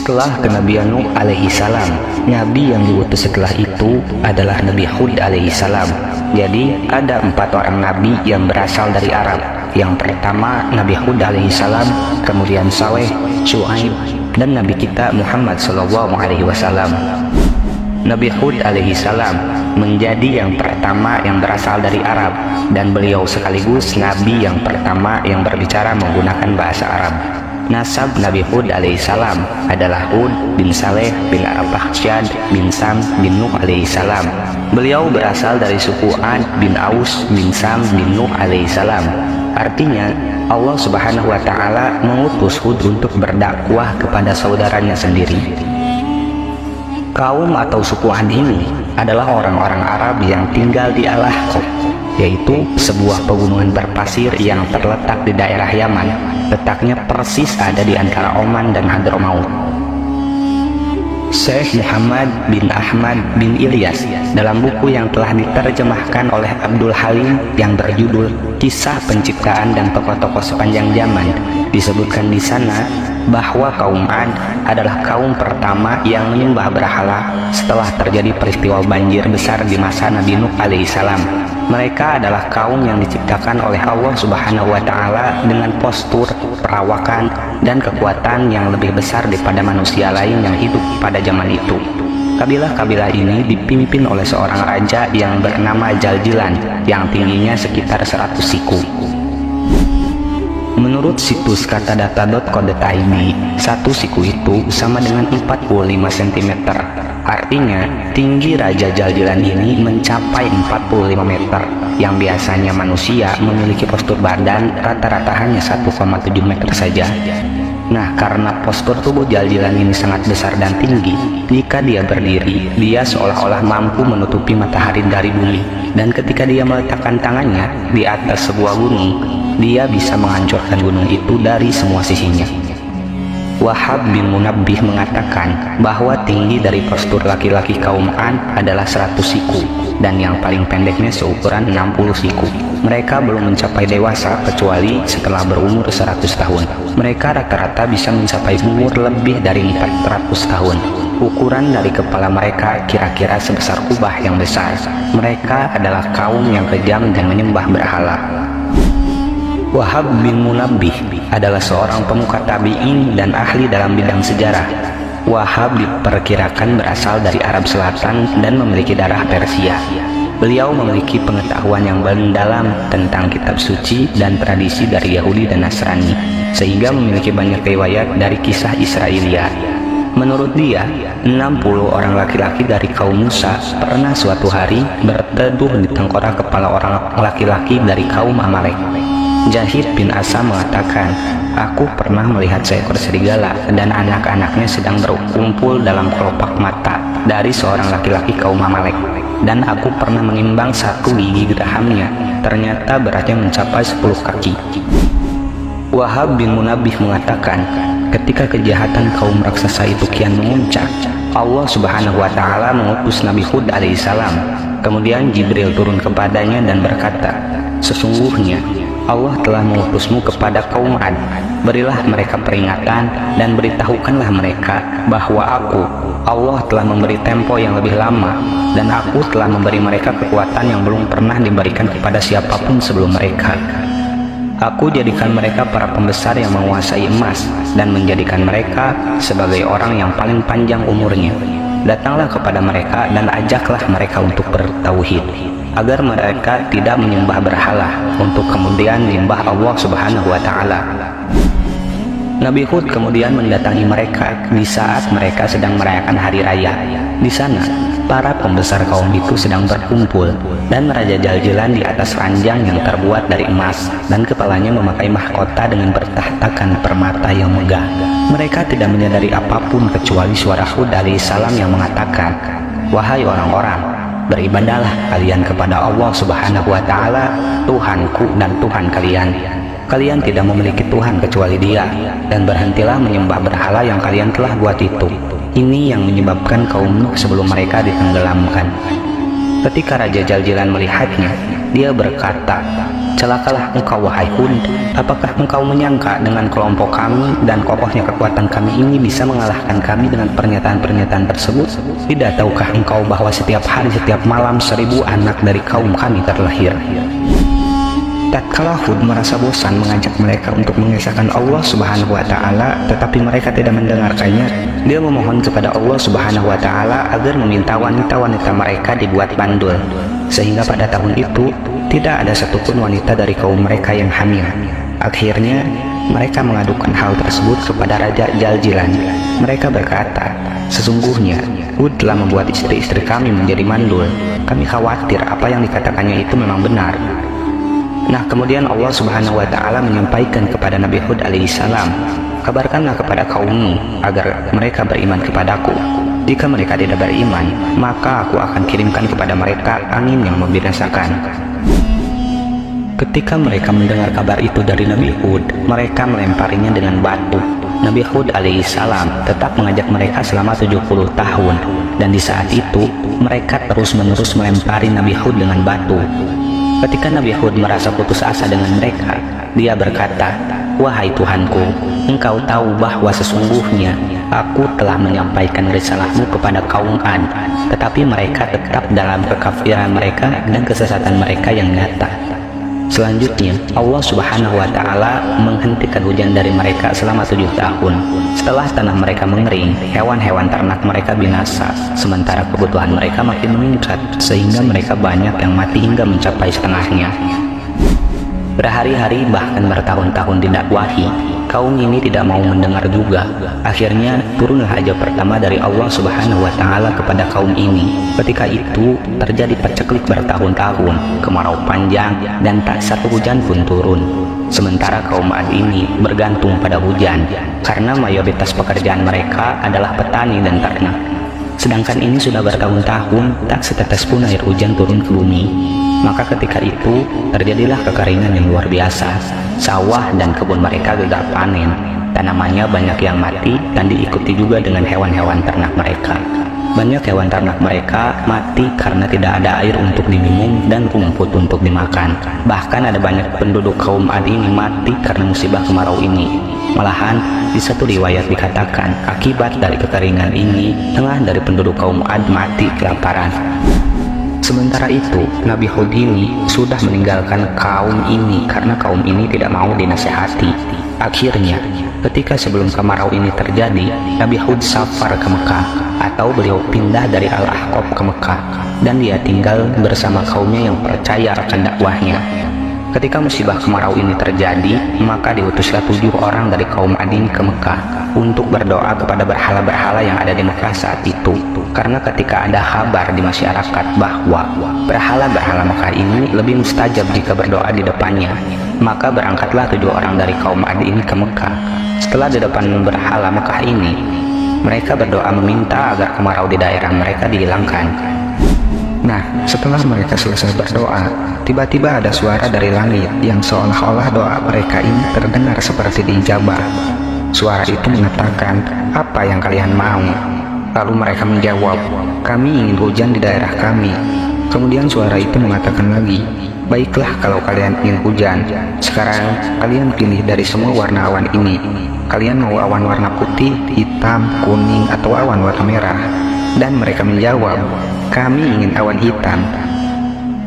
Setelah kenabian Nuh alaihi salam, nabi yang diutus setelah itu adalah Nabi Hud alaihi salam. Jadi ada 4 orang nabi yang berasal dari Arab. Yang pertama Nabi Hud alaihi salam, kemudian Saleh, Syuaib, dan Nabi kita Muhammad sallallahu alaihi wasallam. Nabi Hud alaihi salam menjadi yang pertama yang berasal dari Arab, dan beliau sekaligus nabi yang pertama yang berbicara menggunakan bahasa Arab. Nasab Nabi Hud alaihissalam adalah Hud bin Saleh bin Arpaksyad bin Sam bin Nuh alaihissalam. Beliau berasal dari suku Ad bin Aus bin Sam bin Nuh alaihissalam. Artinya Allah subhanahu wa ta'ala mengutus Hud untuk berdakwah kepada saudaranya sendiri. Kaum atau suku Ad ini adalah orang-orang Arab yang tinggal di Al-Ahqaf, yaitu sebuah pegunungan berpasir yang terletak di daerah Yaman. Letaknya persis ada di antara Oman dan Hadramaut. Syekh Muhammad bin Ahmad bin Ilyas dalam buku yang telah diterjemahkan oleh Abdul Halim yang berjudul Kisah Penciptaan dan Tokoh-tokoh Sepanjang Zaman, disebutkan di sana bahwa kaum Ad adalah kaum pertama yang menyembah berhala setelah terjadi peristiwa banjir besar di masa Nabi Nuh alaihissalam. Mereka adalah kaum yang diciptakan oleh Allah subhanahu wa ta'ala dengan postur, perawakan, dan kekuatan yang lebih besar daripada manusia lain yang hidup pada zaman itu. Kabilah-kabilah ini dipimpin oleh seorang raja yang bernama Jaljilan yang tingginya sekitar 100 siku. Menurut situs katadata.co.id, 1 siku itu sama dengan 45 cm. Artinya, tinggi Raja Jaljilan ini mencapai 45 meter, yang biasanya manusia memiliki postur badan rata-rata hanya 1,7 meter saja. Nah, karena postur tubuh Jaljilan ini sangat besar dan tinggi, jika dia berdiri, dia seolah-olah mampu menutupi matahari dari bumi. Dan ketika dia meletakkan tangannya di atas sebuah gunung, dia bisa menghancurkan gunung itu dari semua sisinya. Wahab bin Munabbih mengatakan bahwa tinggi dari postur laki-laki kaum Ad adalah 100 siku, dan yang paling pendeknya seukuran 60 siku. Mereka belum mencapai dewasa kecuali setelah berumur 100 tahun. Mereka rata-rata bisa mencapai umur lebih dari 400 tahun. Ukuran dari kepala mereka kira-kira sebesar kubah yang besar. Mereka adalah kaum yang kejam dan menyembah berhala. Wahab bin Munabbih adalah seorang pemuka tabi'in dan ahli dalam bidang sejarah. Wahab diperkirakan berasal dari Arab Selatan dan memiliki darah Persia. Beliau memiliki pengetahuan yang mendalam tentang kitab suci dan tradisi dari Yahudi dan Nasrani, sehingga memiliki banyak riwayat dari kisah Israiliyat. Menurut dia, 60 orang laki-laki dari kaum Musa pernah suatu hari berteduh di tengkorak kepala orang laki-laki dari kaum Amalek. Jahid bin Asam mengatakan, aku pernah melihat seekor serigala dan anak-anaknya sedang berkumpul dalam kelopak mata dari seorang laki-laki kaum Amalek, dan aku pernah menimbang 1 gigi gerahamnya, ternyata beratnya mencapai 10 kaki. Wahab bin Munabbih mengatakan, ketika kejahatan kaum raksasa itu kian memuncak, Allah subhanahu wa ta'ala mengutus Nabi Hud alaihissalam. Kemudian Jibril turun kepadanya dan berkata, sesungguhnya Allah telah mengutusmu kepada kaum Ad. Berilah mereka peringatan dan beritahukanlah mereka bahwa aku, Allah, telah memberi tempo yang lebih lama, dan aku telah memberi mereka kekuatan yang belum pernah diberikan kepada siapapun sebelum mereka. Aku jadikan mereka para pembesar yang menguasai emas, dan menjadikan mereka sebagai orang yang paling panjang umurnya. Datanglah kepada mereka dan ajaklah mereka untuk bertauhid, agar mereka tidak menyembah berhala, untuk kemudian menyembah Allah subhanahu wa ta'ala. Nabi Hud kemudian mendatangi mereka di saat mereka sedang merayakan hari raya. Di sana, para pembesar kaum itu sedang berkumpul, dan Raja Jaljilan di atas ranjang yang terbuat dari emas, dan kepalanya memakai mahkota dengan bertahtakan permata yang megah. Mereka tidak menyadari apapun kecuali suara Hud alaihissalam yang mengatakan, wahai orang-orang, beribadahlah kalian kepada Allah subhanahu wa ta'ala, Tuhanku dan Tuhan kalian. Kalian tidak memiliki Tuhan kecuali Dia, dan berhentilah menyembah berhala yang kalian telah buat itu. Ini yang menyebabkan kaum Nuh sebelum mereka ditenggelamkan. Ketika Raja Jaljilan melihatnya, dia berkata, Celakalah engkau wahai Hud, apakah engkau menyangka dengan kelompok kami dan kokohnya kekuatan kami ini bisa mengalahkan kami dengan pernyataan-pernyataan tersebut? Tidak tahukah engkau bahwa setiap hari setiap malam 1000 anak dari kaum kami terlahir? Tatkala Hud merasa bosan mengajak mereka untuk mengesahkan Allah Subhanahu wa Ta'ala, tetapi mereka tidak mendengarkannya, dia memohon kepada Allah Subhanahu wa Ta'ala agar meminta wanita-wanita mereka dibuat bandul, sehingga pada tahun itu tidak ada satupun wanita dari kaum mereka yang hamil. Akhirnya mereka mengadukan hal tersebut kepada Raja Jaljilan. Mereka berkata, sesungguhnya Hud telah membuat istri-istri kami menjadi mandul. Kami khawatir apa yang dikatakannya itu memang benar. Nah, kemudian Allah Subhanahu wa Ta'ala menyampaikan kepada Nabi Hud alaihissalam, kabarkanlah kepada kaummu agar mereka beriman kepadaku. Jika mereka tidak beriman, maka aku akan kirimkan kepada mereka angin yang membinasakan. Ketika mereka mendengar kabar itu dari Nabi Hud, mereka melemparinya dengan batu. Nabi Hud alaihissalam tetap mengajak mereka selama 70 tahun, dan di saat itu mereka terus-menerus melempari Nabi Hud dengan batu. Ketika Nabi Hud merasa putus asa dengan mereka, dia berkata, "Wahai Tuhanku, engkau tahu bahwa sesungguhnya aku telah menyampaikan risalahmu kepada kaum Ad, tetapi mereka tetap dalam kekafiran mereka dan kesesatan mereka yang nyata." Selanjutnya, Allah Subhanahu wa Ta'ala menghentikan hujan dari mereka selama 7 tahun. Setelah tanah mereka mengering, hewan-hewan ternak mereka binasa, sementara kebutuhan mereka makin meningkat, sehingga mereka banyak yang mati hingga mencapai setengahnya. Berhari-hari bahkan bertahun-tahun didakwahi, kaum ini tidak mau mendengar juga. Akhirnya turunlah azab pertama dari Allah Subhanahu wa Ta'ala kepada kaum ini. Ketika itu terjadi paceklik bertahun-tahun, kemarau panjang, dan tak satu hujan pun turun. Sementara kaum Ad ini bergantung pada hujan karena mayoritas pekerjaan mereka adalah petani dan ternak. Sedangkan ini sudah bertahun-tahun tak setetes pun air hujan turun ke bumi. Maka ketika itu terjadilah kekeringan yang luar biasa. Sawah dan kebun mereka gagal panen, tanamannya banyak yang mati dan diikuti juga dengan hewan-hewan ternak mereka. Banyak hewan ternak mereka mati karena tidak ada air untuk diminum dan rumput untuk dimakan. Bahkan ada banyak penduduk kaum Ad ini mati karena musibah kemarau ini. Malahan di satu riwayat dikatakan akibat dari kekeringan ini tengah dari penduduk kaum Ad mati kelaparan. Sementara itu, Nabi Hud ini sudah meninggalkan kaum ini karena kaum ini tidak mau dinasehati. Akhirnya, ketika sebelum kemarau ini terjadi, Nabi Hud safar ke Mekah, atau beliau pindah dari Al-Ahqaf ke Mekah, dan dia tinggal bersama kaumnya yang percaya akan dakwahnya. Ketika musibah kemarau ini terjadi, maka diutuslah 7 orang dari kaum Adin ke Mekah untuk berdoa kepada berhala-berhala yang ada di Mekah saat itu. Karena ketika ada kabar di masyarakat bahwa berhala-berhala Mekah ini lebih mustajab jika berdoa di depannya, maka berangkatlah 7 orang dari kaum Adin ke Mekah. Setelah di depan berhala Mekah ini, mereka berdoa meminta agar kemarau di daerah mereka dihilangkan. Nah, setelah mereka selesai berdoa, tiba-tiba ada suara dari langit yang seolah-olah doa mereka ini terdengar seperti diijabah. Suara itu mengatakan, "Apa yang kalian mau?" Lalu mereka menjawab, "Kami ingin hujan di daerah kami." Kemudian suara itu mengatakan lagi, "Baiklah kalau kalian ingin hujan. Sekarang kalian pilih dari semua warna awan ini. Kalian mau awan warna putih, hitam, kuning, atau awan warna merah?" Dan mereka menjawab, "Kami ingin awan hitam."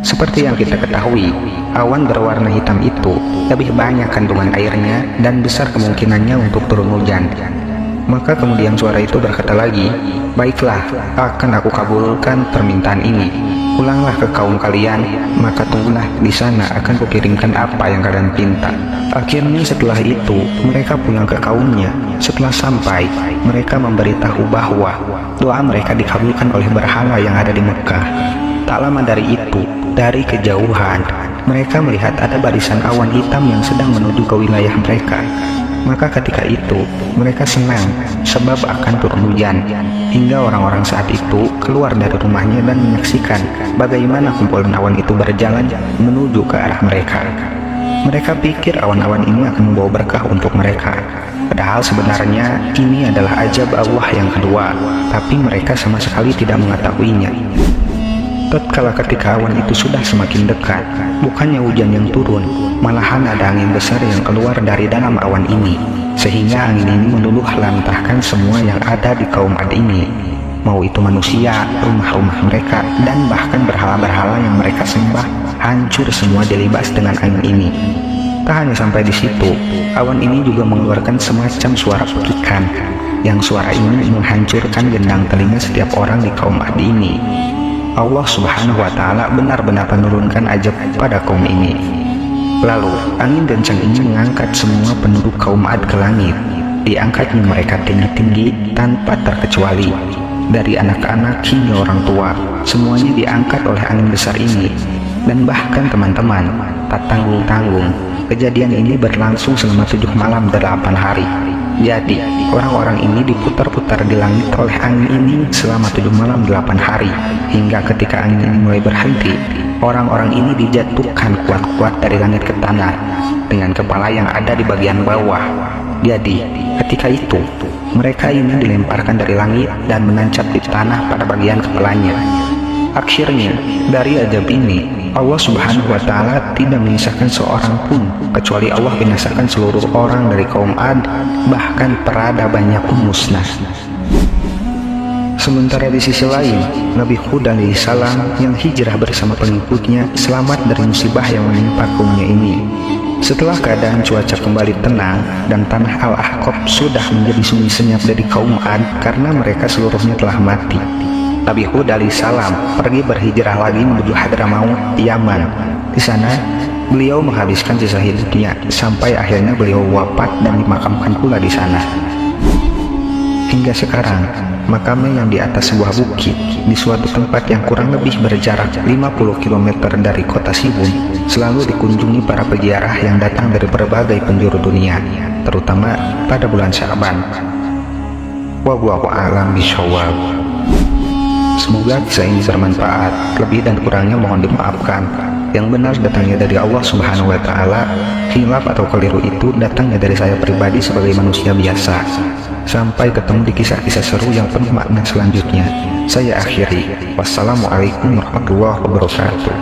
Seperti yang kita ketahui, awan berwarna hitam itu lebih banyak kandungan airnya dan besar kemungkinannya untuk turun hujan. Maka kemudian suara itu berkata lagi, "Baiklah, akan aku kabulkan permintaan ini. Pulanglah ke kaum kalian, maka tunggulah di sana akan kukirimkan apa yang kalian pinta." Akhirnya setelah itu mereka pulang ke kaumnya. Setelah sampai, mereka memberitahu bahwa doa mereka dikabulkan oleh berhala yang ada di Mekah. Tak lama dari itu, dari kejauhan mereka melihat ada barisan awan hitam yang sedang menuju ke wilayah mereka. Maka ketika itu mereka senang sebab akan turun hujan, hingga orang-orang saat itu keluar dari rumahnya dan menyaksikan bagaimana kumpulan awan itu berjalan menuju ke arah mereka. Mereka pikir awan-awan ini akan membawa berkah untuk mereka. Padahal sebenarnya ini adalah ajab Allah yang kedua, tapi mereka sama sekali tidak mengetahuinya. Tatkala ketika awan itu sudah semakin dekat, bukannya hujan yang turun, malahan ada angin besar yang keluar dari dalam awan ini, sehingga angin ini meluluh lantahkan semua yang ada di kaum Ad ini, mau itu manusia, rumah-rumah mereka, dan bahkan berhala-berhala yang mereka sembah, hancur semua dilibas dengan angin ini. Tak hanya sampai di situ, awan ini juga mengeluarkan semacam suara pekikan, yang suara ini menghancurkan gendang telinga setiap orang di kaum Ad ini. Allah Subhanahu wa Ta'ala benar-benar menurunkan azab pada kaum ini. Lalu angin kencang ini mengangkat semua penduduk kaum Ad ke langit. Diangkatnya mereka tinggi-tinggi tanpa terkecuali, dari anak-anak hingga orang tua, semuanya diangkat oleh angin besar ini. Dan bahkan teman-teman, tak tanggung-tanggung, kejadian ini berlangsung selama 7 malam 8 hari. Jadi orang-orang ini diputar-putar di langit oleh angin ini selama 7 malam 8 hari, hingga ketika angin ini mulai berhenti, orang-orang ini dijatuhkan kuat-kuat dari langit ke tanah dengan kepala yang ada di bagian bawah. Jadi ketika itu mereka ini dilemparkan dari langit dan menancap di tanah pada bagian kepalanya. Akhirnya dari azab ini Allah Subhanahu wa Ta'ala tidak menyisakan seorang pun, kecuali Allah binasakan seluruh orang dari kaum Ad, bahkan peradabannya pun musnah. Sementara di sisi lain, Nabi Hud alaihissalam yang hijrah bersama pengikutnya selamat dari musibah yang menimpa kaumnya ini. Setelah keadaan cuaca kembali tenang dan tanah Al-Ahqaf sudah menjadi sunyi senyap dari kaum Ad karena mereka seluruhnya telah mati, Nabi Hud alaihissalam pergi berhijrah lagi menuju Hadramaut, Yaman. Di sana, beliau menghabiskan sisa hidupnya sampai akhirnya beliau wafat dan dimakamkan pula di sana. Hingga sekarang, makamnya yang di atas sebuah bukit di suatu tempat yang kurang lebih berjarak 50 km dari kota Sibun selalu dikunjungi para peziarah yang datang dari berbagai penjuru dunia, terutama pada bulan Sya'ban. Wallahu a'lam bishawab. Semoga kisah ini bermanfaat. Lebih dan kurangnya mohon dimaafkan. Yang benar datangnya dari Allah Subhanahu wa Ta'ala, khilaf atau keliru itu datangnya dari saya pribadi sebagai manusia biasa. Sampai ketemu di kisah-kisah seru yang penuh makna selanjutnya. Saya akhiri. Wassalamualaikum warahmatullahi wabarakatuh.